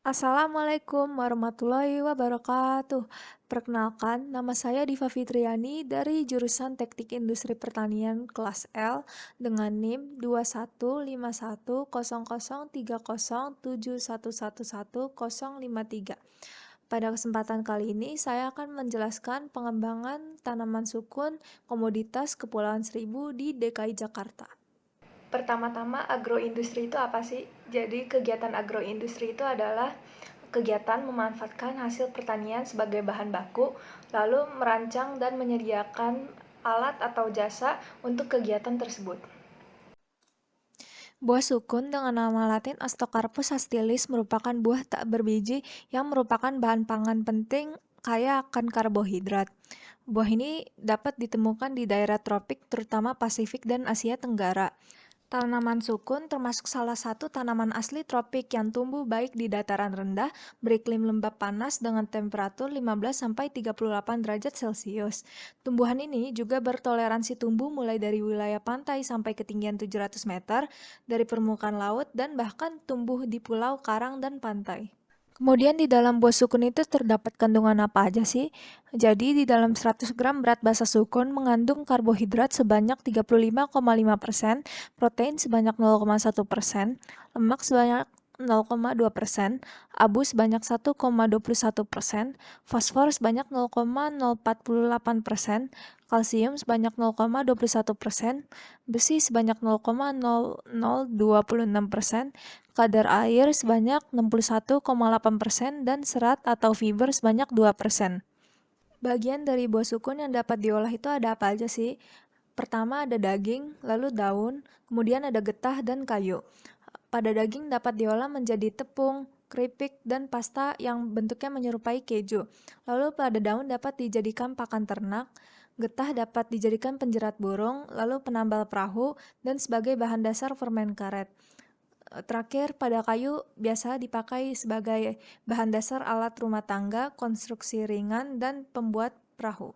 Assalamualaikum warahmatullahi wabarakatuh. Perkenalkan, nama saya Diva Fitriani dari jurusan Teknik Industri Pertanian kelas L dengan NIM 21510303071111053. Pada kesempatan kali ini, saya akan menjelaskan pengembangan tanaman sukun komoditas Kepulauan Seribu di DKI Jakarta. Pertama-tama, agroindustri itu apa sih? Jadi, kegiatan agroindustri itu adalah kegiatan memanfaatkan hasil pertanian sebagai bahan baku, lalu merancang dan menyediakan alat atau jasa untuk kegiatan tersebut. Buah sukun dengan nama latin Astocarpus hastilis merupakan buah tak berbiji yang merupakan bahan pangan penting kaya akan karbohidrat. Buah ini dapat ditemukan di daerah tropik terutama Pasifik dan Asia Tenggara. Tanaman sukun termasuk salah satu tanaman asli tropik yang tumbuh baik di dataran rendah, beriklim lembab panas dengan temperatur 15-38 derajat Celcius. Tumbuhan ini juga bertoleransi tumbuh mulai dari wilayah pantai sampai ketinggian 700 meter dari permukaan laut dan bahkan tumbuh di pulau, karang, dan pantai. Kemudian di dalam buah sukun itu terdapat kandungan apa aja sih? Jadi di dalam 100 gram berat basa sukun mengandung karbohidrat sebanyak 35,5%, protein sebanyak 0,1%, lemak sebanyak 0,2%, abu sebanyak 1,21%, fosfor sebanyak 0,048%, kalsium sebanyak 0,21%, besi sebanyak 0,0026%, kadar air sebanyak 61,8% dan serat atau fiber sebanyak 2%. Bagian dari buah sukun yang dapat diolah itu ada apa aja sih? Pertama ada daging, lalu daun, kemudian ada getah dan kayu. Pada daging dapat diolah menjadi tepung, keripik, dan pasta yang bentuknya menyerupai keju. Lalu pada daun dapat dijadikan pakan ternak, getah dapat dijadikan penjerat burung, lalu penambal perahu, dan sebagai bahan dasar permen karet. Terakhir, pada kayu biasa dipakai sebagai bahan dasar alat rumah tangga, konstruksi ringan, dan pembuat perahu.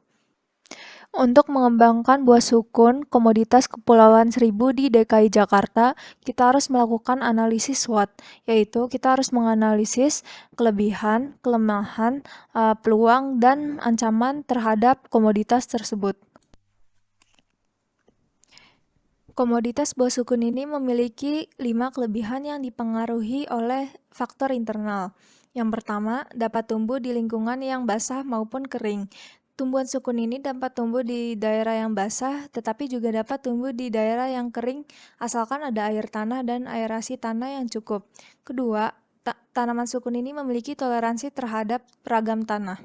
Untuk mengembangkan buah sukun komoditas Kepulauan Seribu di DKI Jakarta, kita harus melakukan analisis SWOT, yaitu kita harus menganalisis kelebihan, kelemahan, peluang, dan ancaman terhadap komoditas tersebut. Komoditas buah sukun ini memiliki 5 kelebihan yang dipengaruhi oleh faktor internal. Yang pertama, dapat tumbuh di lingkungan yang basah maupun kering. Tumbuhan sukun ini dapat tumbuh di daerah yang basah, tetapi juga dapat tumbuh di daerah yang kering asalkan ada air tanah dan aerasi tanah yang cukup. Kedua, tanaman sukun ini memiliki toleransi terhadap ragam tanah.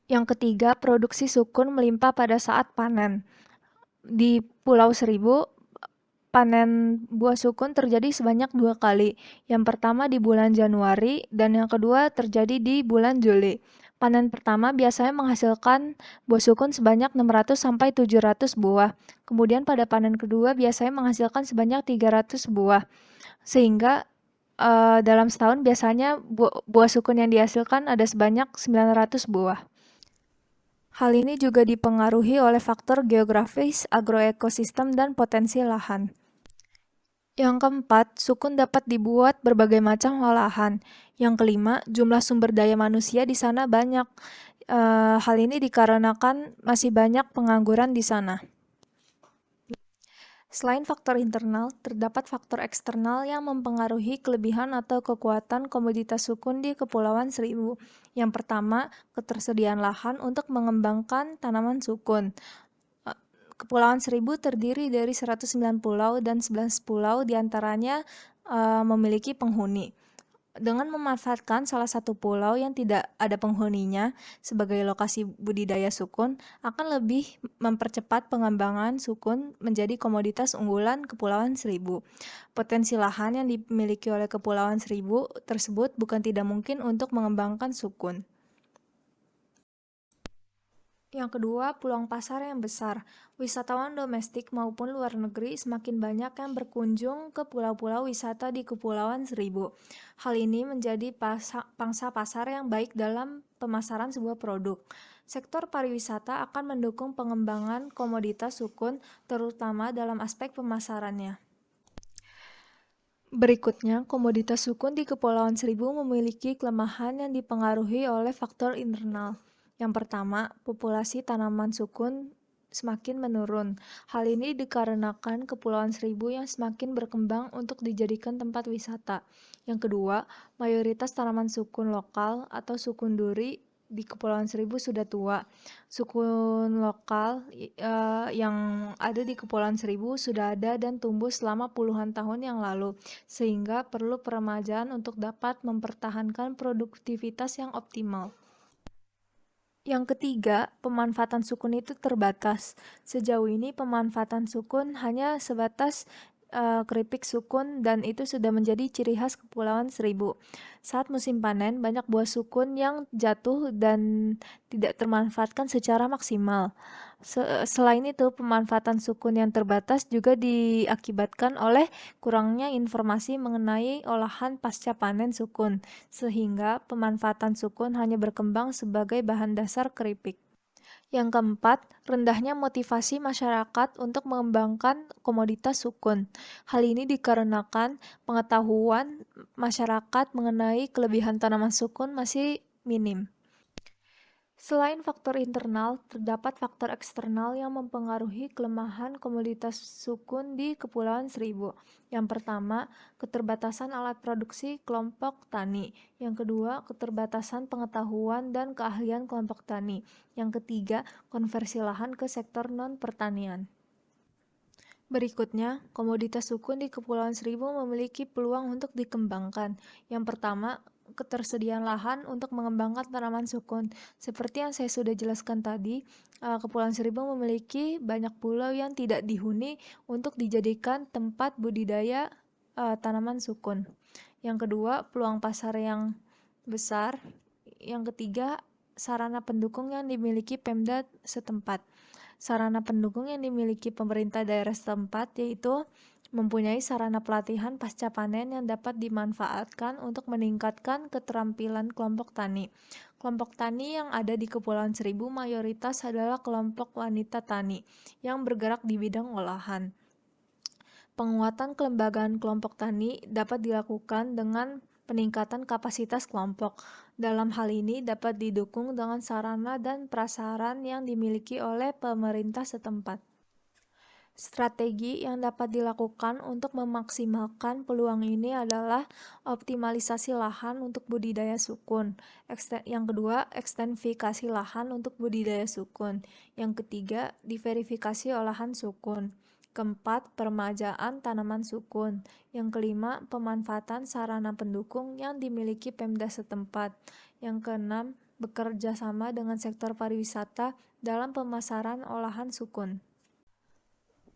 Yang ketiga, produksi sukun melimpah pada saat panen. Di Pulau Seribu, panen buah sukun terjadi sebanyak 2 kali. Yang pertama di bulan Januari dan yang kedua terjadi di bulan Juli. Panen pertama biasanya menghasilkan buah sukun sebanyak 600-700 buah. Kemudian pada panen kedua biasanya menghasilkan sebanyak 300 buah. Sehingga dalam setahun biasanya buah sukun yang dihasilkan ada sebanyak 900 buah. Hal ini juga dipengaruhi oleh faktor geografis, agroekosistem, dan potensi lahan. Yang keempat, sukun dapat dibuat berbagai macam olahan. Yang kelima, jumlah sumber daya manusia di sana banyak. Hal ini dikarenakan masih banyak pengangguran di sana. Selain faktor internal, terdapat faktor eksternal yang mempengaruhi kelebihan atau kekuatan komoditas sukun di Kepulauan Seribu. Yang pertama, ketersediaan lahan untuk mengembangkan tanaman sukun. Kepulauan Seribu terdiri dari 109 pulau dan 11 pulau diantaranya memiliki penghuni. Dengan memanfaatkan salah satu pulau yang tidak ada penghuninya sebagai lokasi budidaya sukun, akan lebih mempercepat pengembangan sukun menjadi komoditas unggulan Kepulauan Seribu. Potensi lahan yang dimiliki oleh Kepulauan Seribu tersebut bukan tidak mungkin untuk mengembangkan sukun. Yang kedua, peluang pasar yang besar. Wisatawan domestik maupun luar negeri semakin banyak yang berkunjung ke pulau-pulau wisata di Kepulauan Seribu. Hal ini menjadi pangsa pasar yang baik dalam pemasaran sebuah produk. Sektor pariwisata akan mendukung pengembangan komoditas sukun, terutama dalam aspek pemasarannya. Berikutnya, komoditas sukun di Kepulauan Seribu memiliki kelemahan yang dipengaruhi oleh faktor internal. Yang pertama, populasi tanaman sukun semakin menurun. Hal ini dikarenakan Kepulauan Seribu yang semakin berkembang untuk dijadikan tempat wisata. Yang kedua, mayoritas tanaman sukun lokal atau sukun duri di Kepulauan Seribu sudah tua. Sukun lokal yang ada di Kepulauan Seribu sudah ada dan tumbuh selama puluhan tahun yang lalu, sehingga perlu peremajaan untuk dapat mempertahankan produktivitas yang optimal. Yang ketiga, pemanfaatan sukun itu terbatas. Sejauh ini pemanfaatan sukun hanya sebatas keripik sukun dan itu sudah menjadi ciri khas Kepulauan Seribu. Saat musim panen, banyak buah sukun yang jatuh dan tidak termanfaatkan secara maksimal. Selain itu, pemanfaatan sukun yang terbatas juga diakibatkan oleh kurangnya informasi mengenai olahan pasca panen sukun, sehingga pemanfaatan sukun hanya berkembang sebagai bahan dasar keripik. Yang keempat, rendahnya motivasi masyarakat untuk mengembangkan komoditas sukun. Hal ini dikarenakan pengetahuan masyarakat mengenai kelebihan tanaman sukun masih minim. Selain faktor internal, terdapat faktor eksternal yang mempengaruhi kelemahan komoditas sukun di Kepulauan Seribu. Yang pertama, keterbatasan alat produksi kelompok tani. Yang kedua, keterbatasan pengetahuan dan keahlian kelompok tani. Yang ketiga, konversi lahan ke sektor non-pertanian. Berikutnya, komoditas sukun di Kepulauan Seribu memiliki peluang untuk dikembangkan. Yang pertama, ketersediaan lahan untuk mengembangkan tanaman sukun. Seperti yang saya sudah jelaskan tadi, Kepulauan Seribu memiliki banyak pulau yang tidak dihuni untuk dijadikan tempat budidaya tanaman sukun. Yang kedua, peluang pasar yang besar. Yang ketiga, sarana pendukung yang dimiliki Pemda setempat. Sarana pendukung yang dimiliki pemerintah daerah setempat yaitu mempunyai sarana pelatihan pasca panen yang dapat dimanfaatkan untuk meningkatkan keterampilan kelompok tani. Kelompok tani yang ada di Kepulauan Seribu mayoritas adalah kelompok wanita tani yang bergerak di bidang olahan. Penguatan kelembagaan kelompok tani dapat dilakukan dengan peningkatan kapasitas kelompok. Dalam hal ini dapat didukung dengan sarana dan prasaran yang dimiliki oleh pemerintah setempat. Strategi yang dapat dilakukan untuk memaksimalkan peluang ini adalah optimalisasi lahan untuk budidaya sukun. Yang kedua, ekstensifikasi lahan untuk budidaya sukun. Yang ketiga, diverifikasi olahan sukun. Keempat, peremajaan tanaman sukun. Yang kelima, pemanfaatan sarana pendukung yang dimiliki Pemda setempat. Yang keenam, bekerja sama dengan sektor pariwisata dalam pemasaran olahan sukun.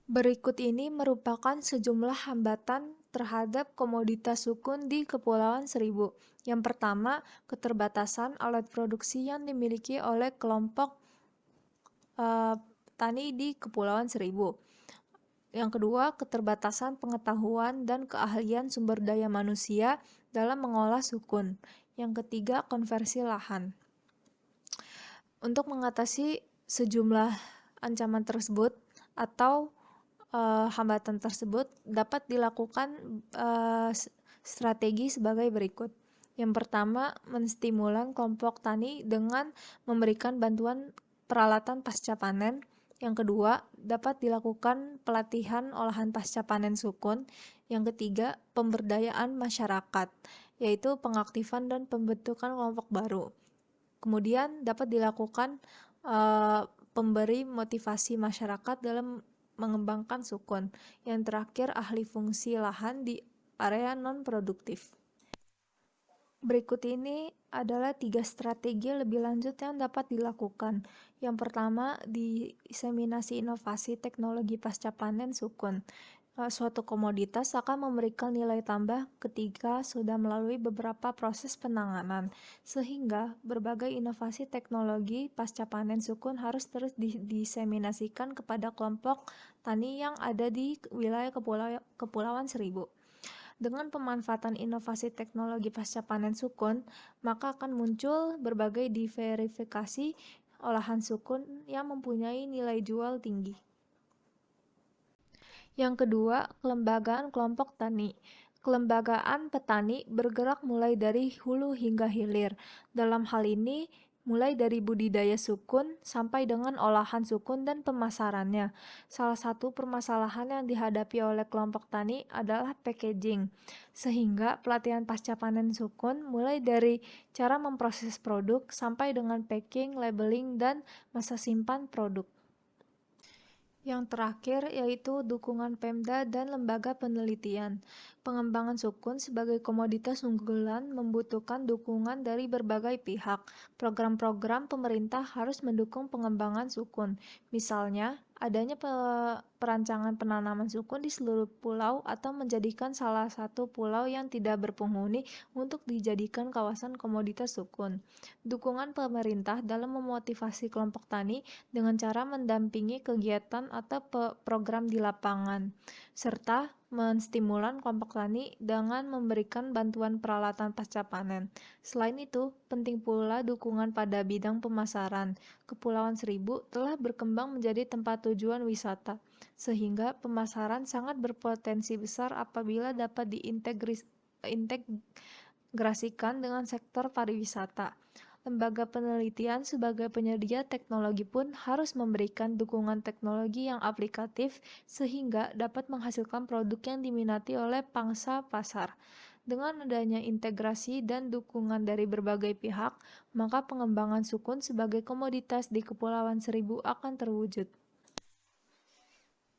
Berikut ini merupakan sejumlah hambatan terhadap komoditas sukun di Kepulauan Seribu. Yang pertama, keterbatasan alat produksi yang dimiliki oleh kelompok tani di Kepulauan Seribu. Yang kedua, keterbatasan pengetahuan dan keahlian sumber daya manusia dalam mengolah sukun. Yang ketiga, konversi lahan. Untuk mengatasi sejumlah ancaman tersebut atau hambatan tersebut dapat dilakukan strategi sebagai berikut. Yang pertama, menstimulan kelompok tani dengan memberikan bantuan peralatan pasca panen. Yang kedua, dapat dilakukan pelatihan olahan pasca panen sukun. Yang ketiga, pemberdayaan masyarakat, yaitu pengaktifan dan pembentukan kelompok baru. Kemudian dapat dilakukan pemberi motivasi masyarakat dalam mengembangkan sukun. Yang terakhir, ahli fungsi lahan di area non-produktif. Berikut ini adalah 3 strategi lebih lanjut yang dapat dilakukan. Yang pertama, diseminasi inovasi teknologi pasca panen sukun. Suatu komoditas akan memberikan nilai tambah ketika sudah melalui beberapa proses penanganan, sehingga berbagai inovasi teknologi pasca panen sukun harus terus diseminasikan kepada kelompok tani yang ada di wilayah Kepulauan Seribu. Dengan pemanfaatan inovasi teknologi pasca panen sukun, maka akan muncul berbagai diverifikasi olahan sukun yang mempunyai nilai jual tinggi. Yang kedua, kelembagaan kelompok tani. Kelembagaan petani bergerak mulai dari hulu hingga hilir. Dalam hal ini, mulai dari budidaya sukun sampai dengan olahan sukun dan pemasarannya. Salah satu permasalahan yang dihadapi oleh kelompok tani adalah packaging, sehingga pelatihan pasca panen sukun mulai dari cara memproses produk sampai dengan packing, labeling, dan masa simpan produk. Yang terakhir yaitu dukungan Pemda dan lembaga penelitian. Pengembangan sukun sebagai komoditas unggulan membutuhkan dukungan dari berbagai pihak. Program-program pemerintah harus mendukung pengembangan sukun. Misalnya, adanya perancangan penanaman sukun di seluruh pulau atau menjadikan salah satu pulau yang tidak berpenghuni untuk dijadikan kawasan komoditas sukun. Dukungan pemerintah dalam memotivasi kelompok tani dengan cara mendampingi kegiatan atau program di lapangan, serta menstimulan kelompok tani dengan memberikan bantuan peralatan pasca panen. Selain itu, penting pula dukungan pada bidang pemasaran. Kepulauan Seribu telah berkembang menjadi tempat tujuan wisata, sehingga pemasaran sangat berpotensi besar apabila dapat diintegrasikan dengan sektor pariwisata. Lembaga penelitian sebagai penyedia teknologi pun harus memberikan dukungan teknologi yang aplikatif sehingga dapat menghasilkan produk yang diminati oleh pangsa pasar. Dengan adanya integrasi dan dukungan dari berbagai pihak, maka pengembangan sukun sebagai komoditas di Kepulauan Seribu akan terwujud.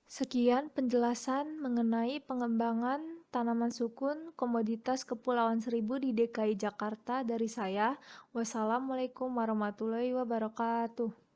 Sekian penjelasan mengenai pengembangan tanaman sukun komoditas Kepulauan Seribu di DKI Jakarta dari saya. Wassalamualaikum warahmatullahi wabarakatuh.